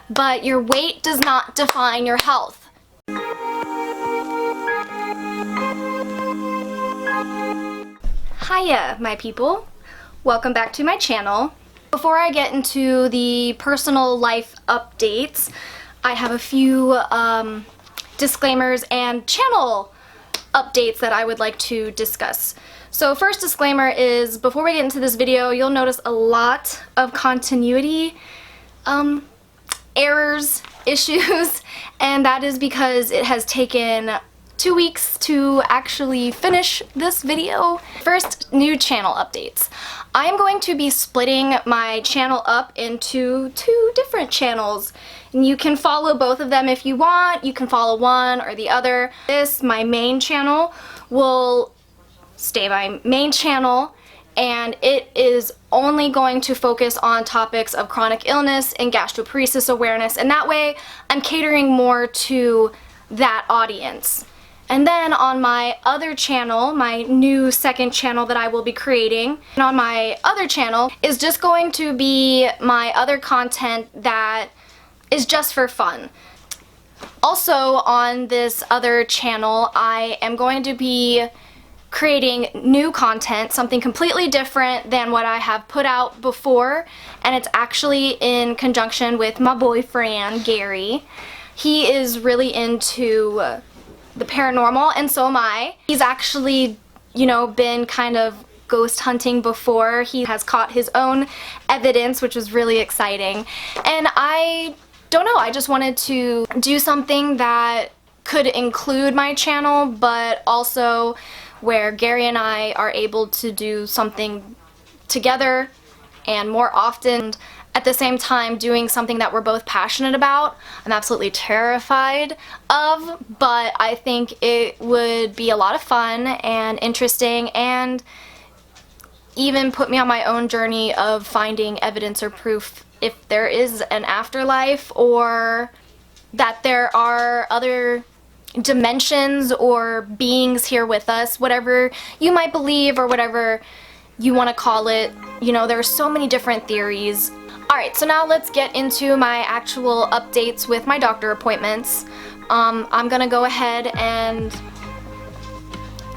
but your weight does not define your health. Hiya, my people. Welcome back to my channel. Before I get into the personal life updates, I have a few disclaimers and channel updates that I would like to discuss. So first disclaimer is, before we get into this video, you'll notice a lot of continuity errors, issues, and that is because it has taken 2 weeks to actually finish this video. First, new channel updates. I am going to be splitting my channel up into 2 different channels. And you can follow both of them if you want. You can follow one or the other. My main channel, will stay my main channel, and it is only going to focus on topics of chronic illness and gastroparesis awareness, and that way I'm catering more to that audience. And then on my other channel, my new second channel that I will be creating, and on my other channel is just going to be my other content that is just for fun. Also on this other channel, I am going to be creating new content, something completely different than what I have put out before, and it's actually in conjunction with my boyfriend, Gary. He is really into the paranormal, and so am I. He's actually, been kind of ghost hunting before. He has caught his own evidence, which was really exciting. And I don't know, I just wanted to do something that could include my channel, but also where Gary and I are able to do something together and more often, at the same time doing something that we're both passionate about. I'm absolutely terrified of, but I think it would be a lot of fun and interesting, and even put me on my own journey of finding evidence or proof if there is an afterlife, or that there are other dimensions or beings here with us, whatever you might believe or whatever you want to call it. There are so many different theories. Alright, so now let's get into my actual updates with my doctor appointments. I'm gonna go ahead and...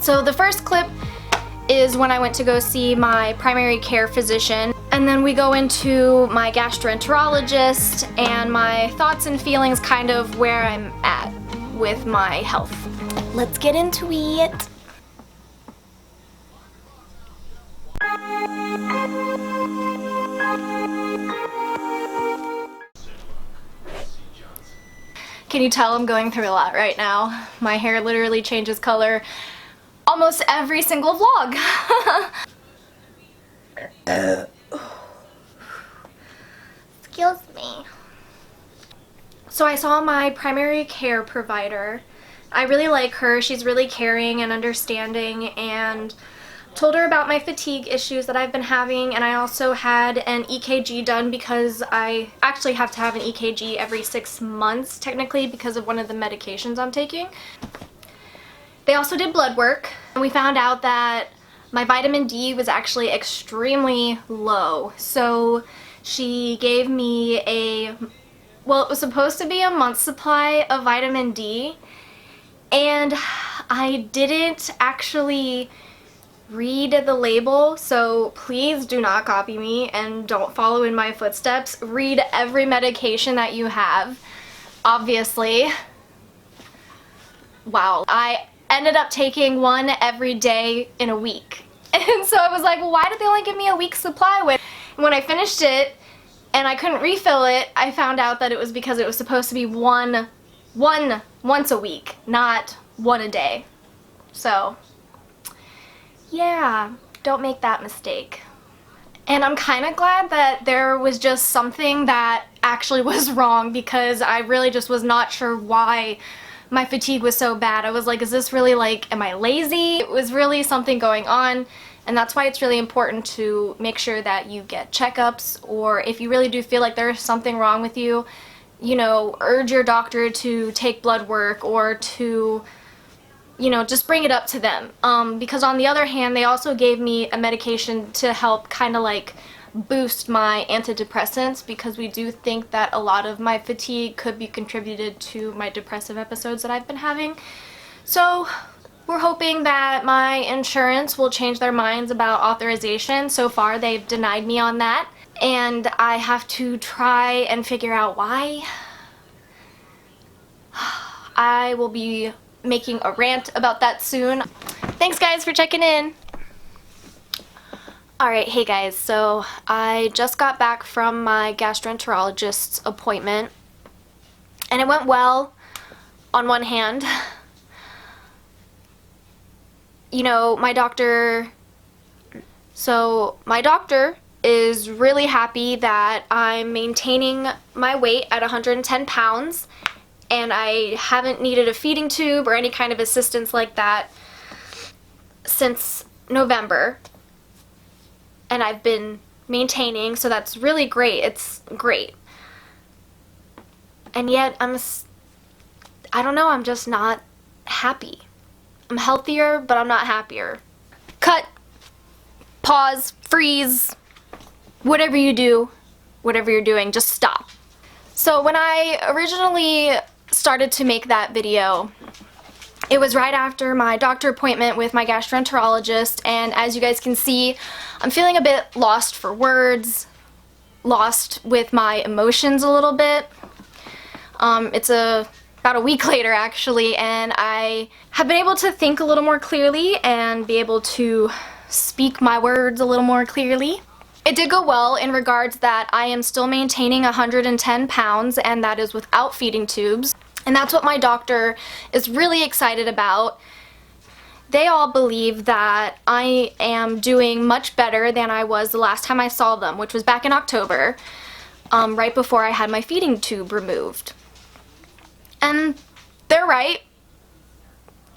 So the first clip is when I went to go see my primary care physician, and then we go into my gastroenterologist and my thoughts and feelings, kind of where I'm at with my health. Let's get into it. Can you tell I'm going through a lot right now? My hair literally changes color almost every single vlog. Excuse me. So I saw my primary care provider. I really like her. She's really caring and understanding, and told her about my fatigue issues that I've been having, and I also had an EKG done because I actually have to have an EKG every 6 months technically because of one of the medications I'm taking. They also did blood work, and we found out that my vitamin D was actually extremely low. So she gave me it was supposed to be a month's supply of vitamin D, and I didn't actually read the label, so please do not copy me and don't follow in my footsteps. Read every medication that you have, obviously. Wow. I ended up taking one every day in a week. And so I was like, well, why did they only give me a week's supply? When I finished it and I couldn't refill it, I found out that it was because it was supposed to be once a week, not one a day. So yeah, don't make that mistake. And I'm kind of glad that there was just something that actually was wrong, because I really just was not sure why my fatigue was so bad. I was like, is this really am I lazy? It was really something going on, and that's why it's really important to make sure that you get checkups, or if you really do feel like there's something wrong with you, urge your doctor to take blood work, or to just bring it up to them. Because on the other hand, they also gave me a medication to help kind of boost my antidepressants because we do think that a lot of my fatigue could be contributed to my depressive episodes that I've been having. So we're hoping that my insurance will change their minds about authorization. So far they've denied me on that, and I have to try and figure out why. I will be making a rant about that soon. Thanks guys for checking in. Alright, hey guys, so I just got back from my gastroenterologist's appointment, and it went well on one hand. You know, my doctor is really happy that I'm maintaining my weight at 110 pounds, and I haven't needed a feeding tube or any kind of assistance like that since November. And I've been maintaining, so that's really great. It's great. And yet I don't know, I'm just not happy. I'm healthier, but I'm not happier. Cut, pause, freeze, whatever you do, whatever you're doing, just stop. So when I originally started to make that video, it was right after my doctor appointment with my gastroenterologist, and as you guys can see, I'm feeling a bit lost for words, lost with my emotions a little bit. It's about a week later actually, and I have been able to think a little more clearly and be able to speak my words a little more clearly. It did go well in regards that I am still maintaining 110 pounds, and that is without feeding tubes. And that's what my doctor is really excited about. They all believe that I am doing much better than I was the last time I saw them, which was back in October, right before I had my feeding tube removed. And they're right.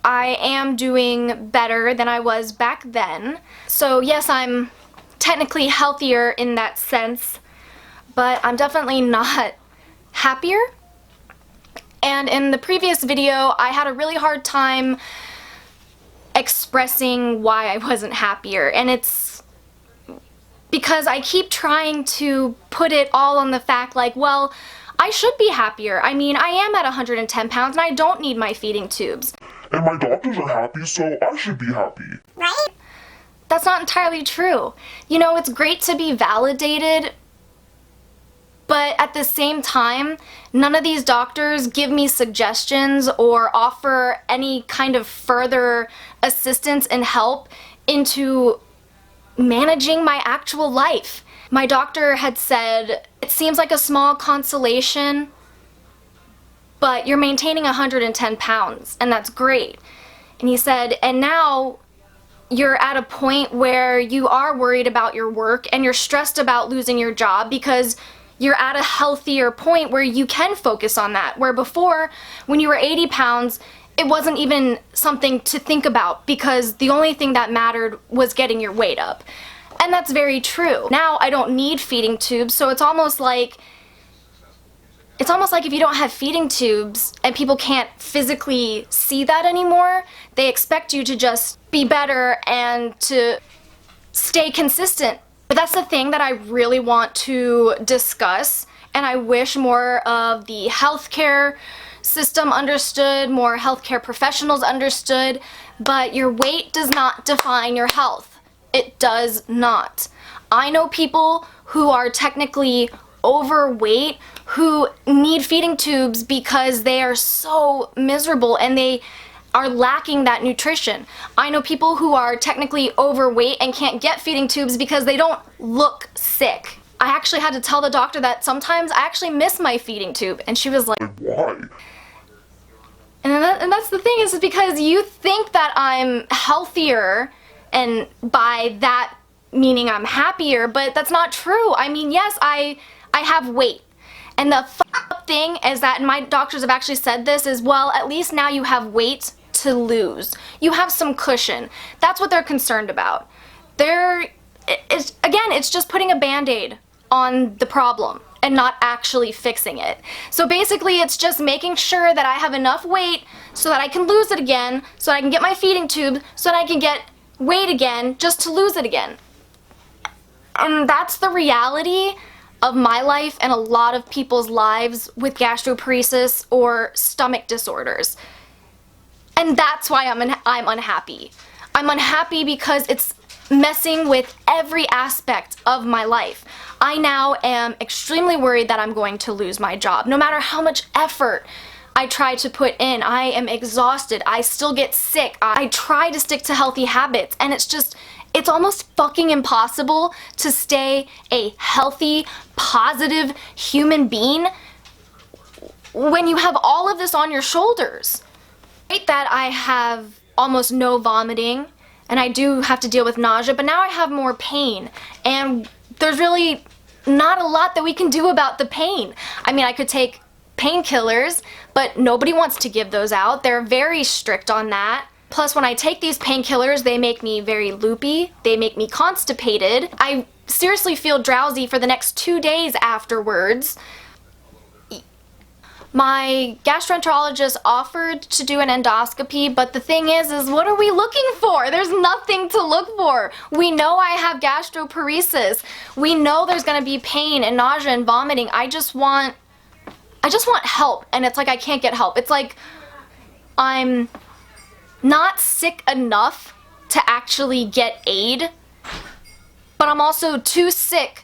I am doing better than I was back then. So yes, I'm technically healthier in that sense, but I'm definitely not happier. And in the previous video, I had a really hard time expressing why I wasn't happier, and it's because I keep trying to put it all on the fact like, well, I should be happier. I mean, I am at 110 pounds and I don't need my feeding tubes. And my doctors are happy, so I should be happy. Right? That's not entirely true. You know, it's great to be validated, but at the same time, none of these doctors give me suggestions or offer any kind of further assistance and help into managing my actual life. My doctor had said, it seems like a small consolation, but you're maintaining 110 pounds, and that's great. And he said, and now you're at a point where you are worried about your work and you're stressed about losing your job because you're at a healthier point where you can focus on that. Where before, when you were 80 pounds, it wasn't even something to think about because the only thing that mattered was getting your weight up. And that's very true. Now I don't need feeding tubes, so it's almost like if you don't have feeding tubes and people can't physically see that anymore, they expect you to just be better and to stay consistent. But that's the thing that I really want to discuss, and I wish more of the healthcare system understood, more healthcare professionals understood, but your weight does not define your health. It does not. I know people who are technically overweight who need feeding tubes because they are so miserable and they are lacking that nutrition. I know people who are technically overweight and can't get feeding tubes because they don't look sick. I actually had to tell the doctor that sometimes I actually miss my feeding tube, and she was like, why? And that's the thing, is because you think that I'm healthier, and by that meaning I'm happier, but that's not true. I mean, yes, I have weight. And the f***up thing is that, and my doctors have actually said this, is, well, at least now you have weight to lose. You have some cushion. That's what they're concerned about. It's just putting a band-aid on the problem and not actually fixing it. So basically it's just making sure that I have enough weight so that I can lose it again, so that I can get my feeding tube, so that I can get weight again just to lose it again. And that's the reality of my life and a lot of people's lives with gastroparesis or stomach disorders. And that's why I'm unhappy. I'm unhappy because it's messing with every aspect of my life. I now am extremely worried that I'm going to lose my job. No matter how much effort I try to put in, I am exhausted. I still get sick. I try to stick to healthy habits, and it's almost fucking impossible to stay a healthy, positive human being when you have all of this on your shoulders. Right, that I have almost no vomiting, and I do have to deal with nausea, but now I have more pain, and there's really not a lot that we can do about the pain. I mean, I could take painkillers, but nobody wants to give those out. They're very strict on that. Plus, when I take these painkillers, they make me very loopy. They make me constipated. I seriously feel drowsy for the next 2 days afterwards. My gastroenterologist offered to do an endoscopy, but the thing is what are we looking for? There's nothing to look for. We know I have gastroparesis. We know there's gonna be pain and nausea and vomiting. I just want help, and it's like I can't get help. It's like I'm not sick enough to actually get aid, but I'm also too sick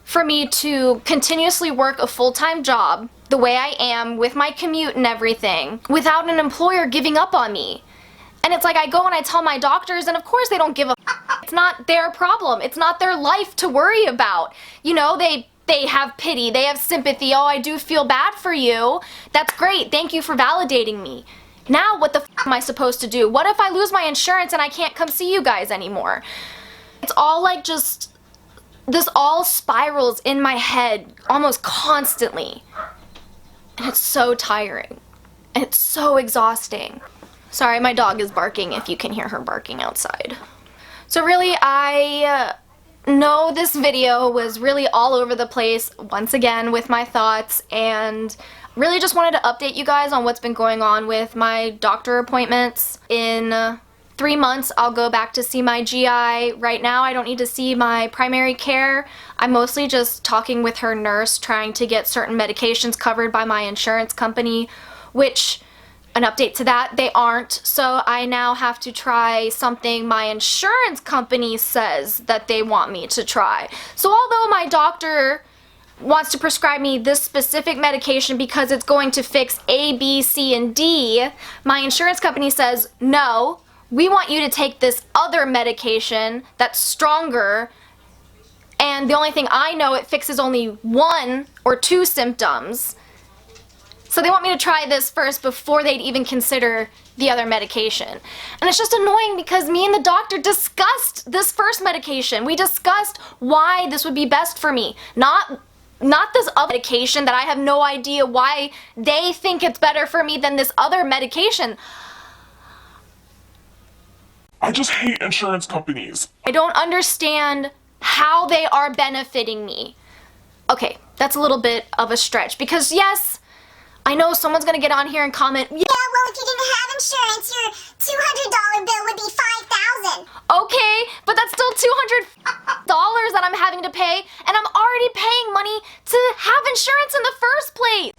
for me to continuously work a full-time job the way I am with my commute and everything without an employer giving up on me. And it's like I go and I tell my doctors, and of course they don't give a It's not their problem. It's not their life to worry about. You know, they have pity, they have sympathy. Oh, I do feel bad for you. That's great. Thank you for validating me. Now what the f am I supposed to do? What if I lose my insurance and I can't come see you guys anymore? It's all like this all spirals in my head almost constantly. And it's so tiring. And it's so exhausting. Sorry, my dog is barking if you can hear her barking outside. So really, I know this video was really all over the place once again with my thoughts, and really just wanted to update you guys on what's been going on with my doctor appointments. In 3 months, I'll go back to see my GI. Right now, I don't need to see my primary care. I'm mostly just talking with her nurse, trying to get certain medications covered by my insurance company, which, an update to that, they aren't. So I now have to try something my insurance company says that they want me to try. So although my doctor wants to prescribe me this specific medication because it's going to fix A, B, C, and D, my insurance company says, no, we want you to take this other medication that's stronger, and the only thing I know, it fixes only 1 or 2 symptoms. So they want me to try this first before they'd even consider the other medication. And it's just annoying because me and the doctor discussed this first medication. We discussed why this would be best for me. Not this other medication that I have no idea why they think it's better for me than this other medication. I just hate insurance companies. I don't understand how they are benefiting me. Okay, that's a little bit of a stretch because yes, I know someone's gonna get on here and comment, yeah, well, if you didn't have insurance, your $200 bill would be $5,000. okay, but that's still $200 that I'm having to pay, and I'm already paying money to have insurance in the first place.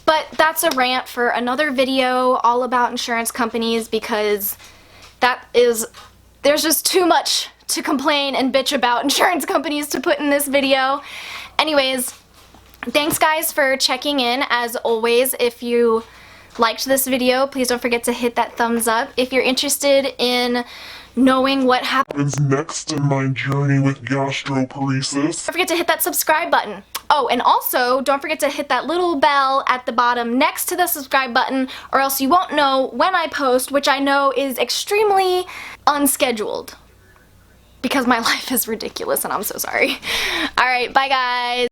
But that's a rant for another video all about insurance companies because there's just too much to complain and bitch about insurance companies to put in this video. Anyways, thanks guys for checking in. As always, if you liked this video, please don't forget to hit that thumbs up. If you're interested in knowing what happens Next in my journey with gastroparesis, don't forget to hit that subscribe button. Oh, and also, don't forget to hit that little bell at the bottom next to the subscribe button, or else you won't know when I post, which I know is extremely unscheduled. Because my life is ridiculous and I'm so sorry. Alright, bye guys!